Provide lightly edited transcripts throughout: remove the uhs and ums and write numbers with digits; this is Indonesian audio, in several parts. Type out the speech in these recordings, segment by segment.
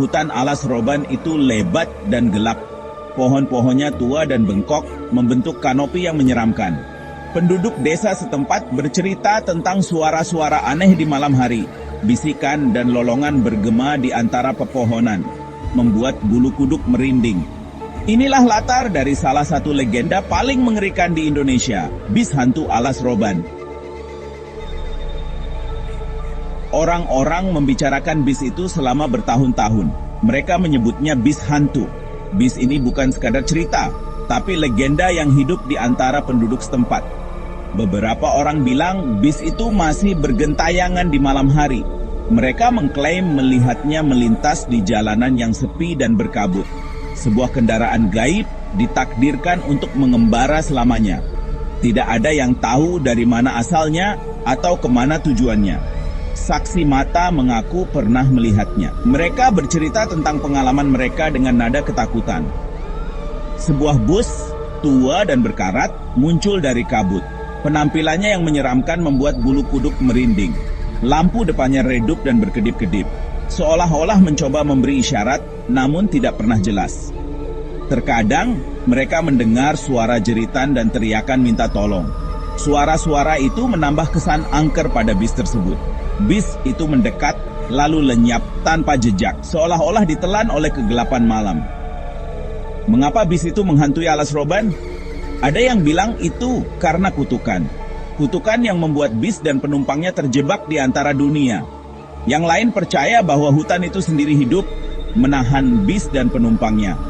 Hutan alas roban itu lebat dan gelap. Pohon-pohonnya tua dan bengkok, membentuk kanopi yang menyeramkan. Penduduk desa setempat bercerita tentang suara-suara aneh di malam hari. Bisikan dan lolongan bergema di antara pepohonan, membuat bulu kuduk merinding. Inilah latar dari salah satu legenda paling mengerikan di Indonesia, bis hantu alas roban. Orang-orang membicarakan bis itu selama bertahun-tahun. Mereka menyebutnya bis hantu. Bis ini bukan sekadar cerita, tapi legenda yang hidup di antara penduduk setempat. Beberapa orang bilang bis itu masih bergentayangan di malam hari. Mereka mengklaim melihatnya melintas di jalanan yang sepi dan berkabut. Sebuah kendaraan gaib ditakdirkan untuk mengembara selamanya. Tidak ada yang tahu dari mana asalnya atau kemana tujuannya. Saksi mata mengaku pernah melihatnya. Mereka bercerita tentang pengalaman mereka dengan nada ketakutan. Sebuah bus, tua dan berkarat, muncul dari kabut. Penampilannya yang menyeramkan membuat bulu kuduk merinding. Lampu depannya redup dan berkedip-kedip. Seolah-olah mencoba memberi isyarat, namun tidak pernah jelas. Terkadang, mereka mendengar suara jeritan dan teriakan minta tolong. Suara-suara itu menambah kesan angker pada bis tersebut. Bis itu mendekat, lalu lenyap tanpa jejak, seolah-olah ditelan oleh kegelapan malam. Mengapa bis itu menghantui alas roban? Ada yang bilang itu karena kutukan. Kutukan yang membuat bis dan penumpangnya terjebak di antara dunia. Yang lain percaya bahwa hutan itu sendiri hidup, menahan bis dan penumpangnya.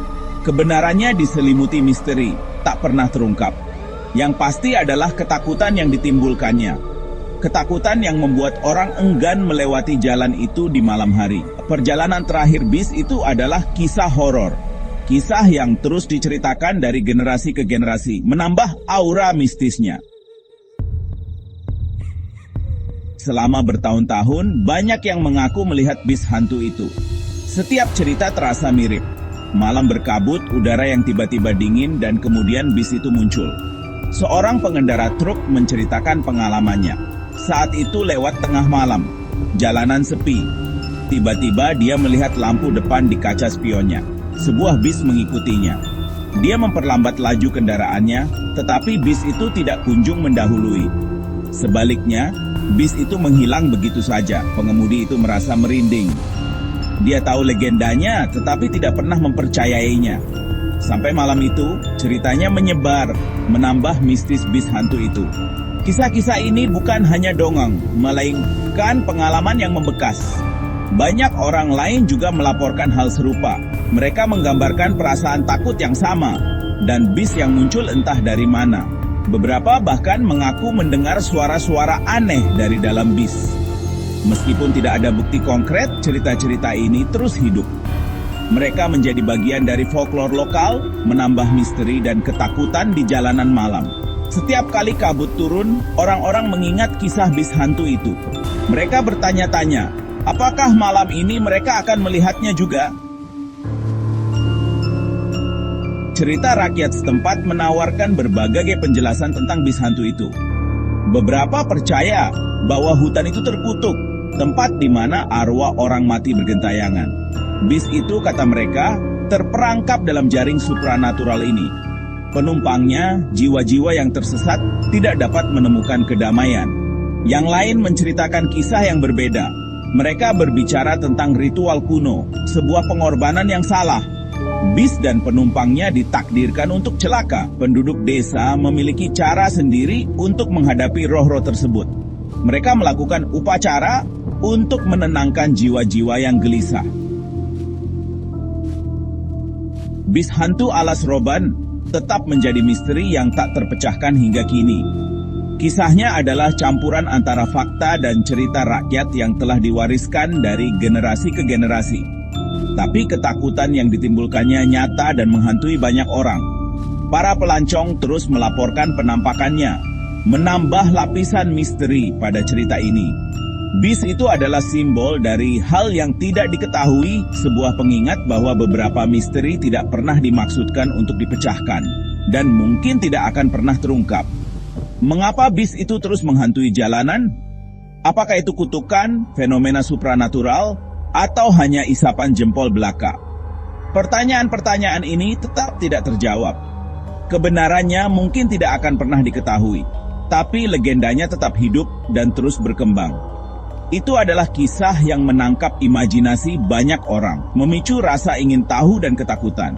Kebenarannya diselimuti misteri, tak pernah terungkap. Yang pasti adalah ketakutan yang ditimbulkannya. Ketakutan yang membuat orang enggan melewati jalan itu di malam hari. Perjalanan terakhir bis itu adalah kisah horor. Kisah yang terus diceritakan dari generasi ke generasi, menambah aura mistisnya. Selama bertahun-tahun, banyak yang mengaku melihat bis hantu itu. Setiap cerita terasa mirip. Malam berkabut, udara yang tiba-tiba dingin, dan kemudian bis itu muncul. Seorang pengendara truk menceritakan pengalamannya. Saat itu lewat tengah malam, jalanan sepi. Tiba-tiba dia melihat lampu depan di kaca spionnya. Sebuah bis mengikutinya. Dia memperlambat laju kendaraannya, tetapi bis itu tidak kunjung mendahului. Sebaliknya, bis itu menghilang begitu saja. Pengemudi itu merasa merinding. Dia tahu legendanya, tetapi tidak pernah mempercayainya. Sampai malam itu, ceritanya menyebar, menambah mistis bis hantu itu. Kisah-kisah ini bukan hanya dongeng, melainkan pengalaman yang membekas. Banyak orang lain juga melaporkan hal serupa. Mereka menggambarkan perasaan takut yang sama, dan bis yang muncul entah dari mana. Beberapa bahkan mengaku mendengar suara-suara aneh dari dalam bis. Meskipun tidak ada bukti konkret, cerita-cerita ini terus hidup. Mereka menjadi bagian dari folklore lokal, menambah misteri dan ketakutan di jalanan malam. Setiap kali kabut turun, orang-orang mengingat kisah bis hantu itu. Mereka bertanya-tanya, apakah malam ini mereka akan melihatnya juga? Cerita rakyat setempat menawarkan berbagai penjelasan tentang bis hantu itu. Beberapa percaya bahwa hutan itu terkutuk, tempat di mana arwah orang mati bergentayangan. Bis itu, kata mereka, terperangkap dalam jaring supranatural ini. Penumpangnya, jiwa-jiwa yang tersesat, tidak dapat menemukan kedamaian. Yang lain menceritakan kisah yang berbeda. Mereka berbicara tentang ritual kuno, sebuah pengorbanan yang salah. Bis dan penumpangnya ditakdirkan untuk celaka. Penduduk desa memiliki cara sendiri untuk menghadapi roh-roh tersebut. Mereka melakukan upacara untuk menenangkan jiwa-jiwa yang gelisah. Bis hantu alas roban tetap menjadi misteri yang tak terpecahkan hingga kini. Kisahnya adalah campuran antara fakta dan cerita rakyat yang telah diwariskan dari generasi ke generasi. Tapi ketakutan yang ditimbulkannya nyata dan menghantui banyak orang. Para pelancong terus melaporkan penampakannya, menambah lapisan misteri pada cerita ini. Bis itu adalah simbol dari hal yang tidak diketahui, sebuah pengingat bahwa beberapa misteri tidak pernah dimaksudkan untuk dipecahkan, dan mungkin tidak akan pernah terungkap. Mengapa bis itu terus menghantui jalanan? Apakah itu kutukan, fenomena supranatural, atau hanya isapan jempol belaka? Pertanyaan-pertanyaan ini tetap tidak terjawab. Kebenarannya mungkin tidak akan pernah diketahui, tapi legendanya tetap hidup dan terus berkembang. Itu adalah kisah yang menangkap imajinasi banyak orang, memicu rasa ingin tahu dan ketakutan.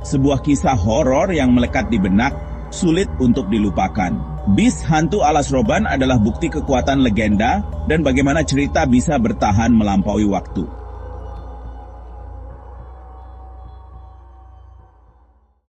Sebuah kisah horor yang melekat di benak, sulit untuk dilupakan. Bis hantu alas roban adalah bukti kekuatan legenda dan bagaimana cerita bisa bertahan melampaui waktu.